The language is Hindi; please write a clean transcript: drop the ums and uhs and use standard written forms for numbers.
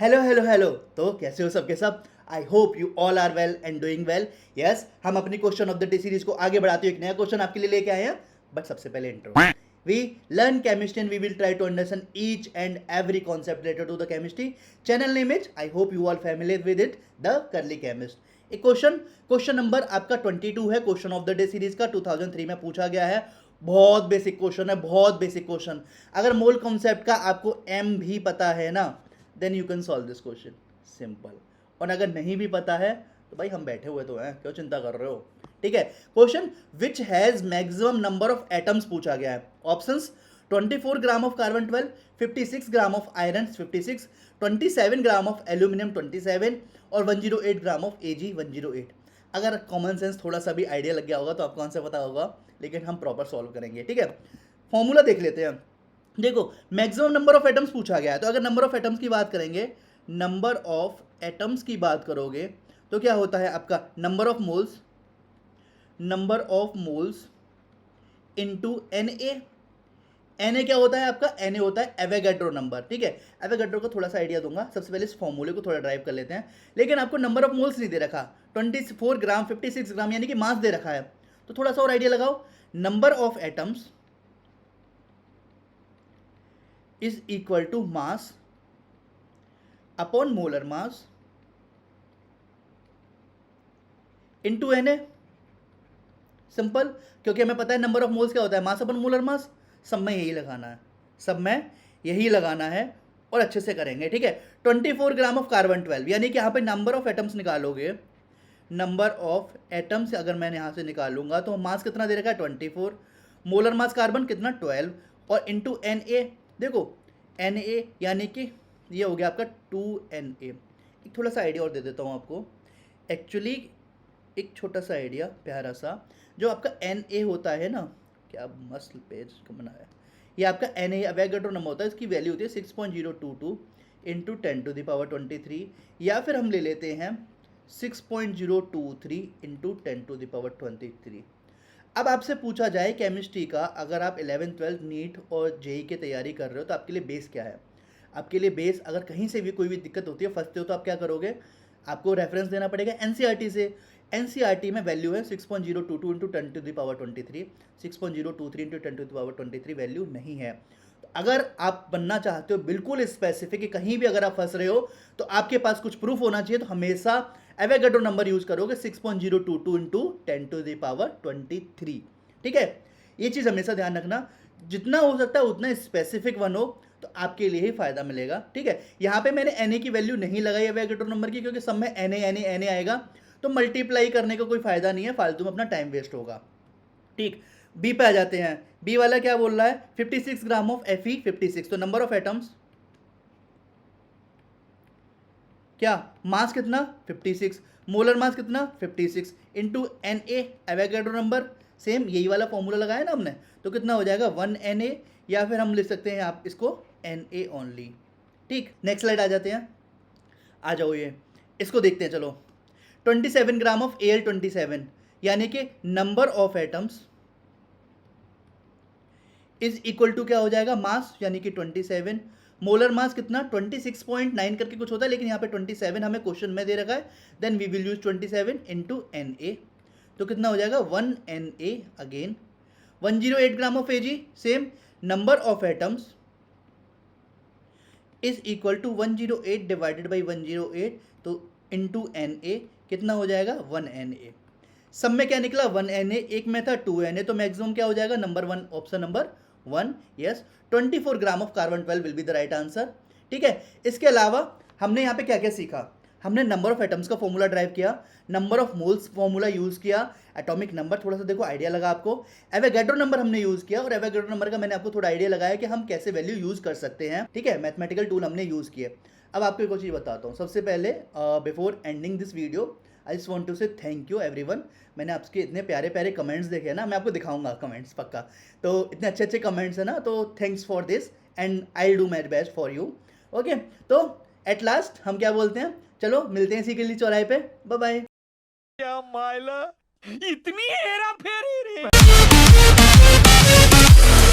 Hello hello hello. तो कैसे हो सबके सब? I hope you all are well and doing well. Yes, हम अपनी question of the day series को आगे बढ़ाते हुए एक नया क्वेश्चन आपके लिए लेके आए हैं। बट सबसे पहले intro. We learn chemistry and we will try to understand each and every concept related to the chemistry. Channel name is, I hope you all familiar with it, the curly chemist. एक क्वेश्चन नंबर आपका 22 है, question of the day series का, 2003 में पूछा गया है। बहुत बेसिक क्वेश्चन है, बहुत बेसिक क्वेश्चन। अगर मोल कॉन्सेप्ट का आपको एम भी पता है ना, then you can solve this question, simple. और अगर नहीं भी पता है तो भाई हम बैठे हुए तो हैं, क्यों चिंता कर रहे हो? ठीक है। Question which has maximum number of atoms पूछा गया है। Options: 24 gram of carbon 12, 56 gram of iron 56, 27 gram of aluminium 27 और 108 ग्राम ऑफ एजी 108। अगर कॉमन सेंस थोड़ा सा भी आइडिया लग गया होगा तो आपको आंसर पता होगा, लेकिन हम प्रॉपर सॉल्व करेंगे। ठीक है, फॉर्मूला देख लेते हैं। देखो, मैक्सिमम नंबर ऑफ एटम्स पूछा गया है, तो अगर नंबर ऑफ एटम्स की बात करेंगे, नंबर ऑफ एटम्स की बात करोगे तो क्या होता है आपका number of moles into N A. N A क्या होता है आपका? एन ए होता है एवोगैड्रो नंबर। ठीक है, एवोगैड्रो का थोड़ा सा आइडिया दूंगा, सबसे पहले इस फॉर्मूले को थोड़ा ड्राइव कर लेते हैं। लेकिन आपको नंबर ऑफ मोल्स नहीं दे रखा, 24 ग्राम 56 ग्राम यानी कि मास दे रखा है। तो थोड़ा सा और आइडिया लगाओ। Number of atoms is equal to mass upon molar mass into Na। Simple, क्योंकि हमें पता है नंबर ऑफ मोल्स क्या होता है, मास अपन मोलर मास। सब में यही लगाना है, सब में यही लगाना है और अच्छे से करेंगे। ठीक है, 24 ग्राम ऑफ कार्बन 12 यानी कि यहाँ पे नंबर ऑफ एटम्स निकालोगे, नंबर ऑफ एटम्स अगर मैं यहाँ से निकालूंगा तो मास कितना दे रखा है 24, मोलर मास कार्बन कितना 12 और इंटू एन ए। देखो एन ए यानी कि ये हो गया आपका 2Na। एक थोड़ा सा आइडिया और दे देता हूँ आपको, एक्चुअली एक छोटा सा आइडिया प्यारा सा। जो आपका एन ए होता है ना, क्या मस्त पेज बनाया है, ये आपका एन ए अवोगाड्रो नंबर होता है, इसकी वैल्यू होती है 6.022 इंटू 10⁻23, या फिर हम ले लेते हैं 6.023 इंटू 10⁻23। अब आपसे पूछा जाए केमिस्ट्री का, अगर आप 11th 12th नीट और जेई की तैयारी कर रहे हो तो आपके लिए बेस क्या है? आपके लिए बेस, अगर कहीं से भी कोई भी दिक्कत होती है, फंसते हो, तो आप क्या करोगे? आपको रेफरेंस देना पड़ेगा एनसीईआरटी से। एनसीईआरटी में वैल्यू है 6.022 इंटू 10⁻23, 6.023 इंटू 10⁻23 वैल्यू नहीं है। तो अगर आप बनना चाहते हो बिल्कुल स्पेसिफिक कि कहीं भी अगर आप फंस रहे हो तो आपके पास कुछ प्रूफ होना चाहिए, तो हमेशा एवोगाड्रो नंबर यूज करोगे 6.022 इंटू 10⁻23। ठीक है, ये चीज़ हमेशा ध्यान रखना, जितना हो सकता है उतना स्पेसिफिक बनो तो आपके लिए ही फायदा मिलेगा। ठीक है, यहाँ पे मैंने एन की वैल्यू नहीं लगाई एवोगाड्रो नंबर की, क्योंकि सब में एन ए आएगा तो मल्टीप्लाई करने का कोई फायदा नहीं है, फालतू में अपना टाइम वेस्ट होगा। ठीक, बी पे आ जाते हैं। बी वाला क्या बोल रहा है? 56 ग्राम ऑफ Fe 56। तो नंबर ऑफ एटम्स क्या, मास कितना 56, मोलर मास कितना 56 into N A Avogadro number, same यही वाला फॉर्मूला लगाया ना हमने, तो कितना हो जाएगा 1Na, या फिर हम लिख सकते हैं आप इसको Na ओनली। ठीक, नेक्स्ट स्लाइड आ जाते हैं, आ जाओ ये इसको देखते हैं। चलो, 27 ग्राम ऑफ Al27 यानी कि number of atoms is equal to क्या हो जाएगा, मास यानी कि 27, मोलर मास कितना 26.9 करके कुछ होता है, लेकिन यहाँ पे 27 हमें क्वेश्चन में दे रखा है, then we will use 27 into Na। तो कितना हो जाएगा 1Na again. 108 gram of Ag, same, number of atoms is equal to 108 divided by 108, तो इंटू Na कितना हो जाएगा 1Na। सब में क्या निकला 1Na, एक में था 2Na, तो मैक्सिमम क्या हो जाएगा number 1, option number 1। Yes, 24 gram of carbon 12 will be the right answer. ठीक है, इसके अलावा हमने यहाँ पे क्या क्या सीखा? हमने नंबर ऑफ एटम्स का फॉर्मूला ड्राइव किया, number of moles formula use किया, एटॉमिक नंबर थोड़ा सा देखो आइडिया लगा आपको, एवोगाड्रो नंबर हमने यूज किया, और एवोगाड्रो नंबर का मैंने आपको थोड़ा आइडिया लगाया कि हम कैसे वैल्यू यूज कर सकते हैं। ठीक है, मैथमेटिकल टूल हमने यूज किए। अब आपको एक चीज़ बताता हूँ, सबसे पहले before ending this video I just want to say thank you everyone. मैंने आपके इतने प्यारे प्यारे कमेंट्स देखे हैं ना, मैं आपको दिखाऊंगा कमेंट्स पक्का, तो इतने अच्छे अच्छे कमेंट्स हैं ना, तो thanks for this and I do my best for you. Okay, तो एट लास्ट हम क्या बोलते हैं, चलो मिलते हैं इसी के लिए चौराहे पे, बाय बाय। क्या माइला, इतनी हेरा फेरी रे।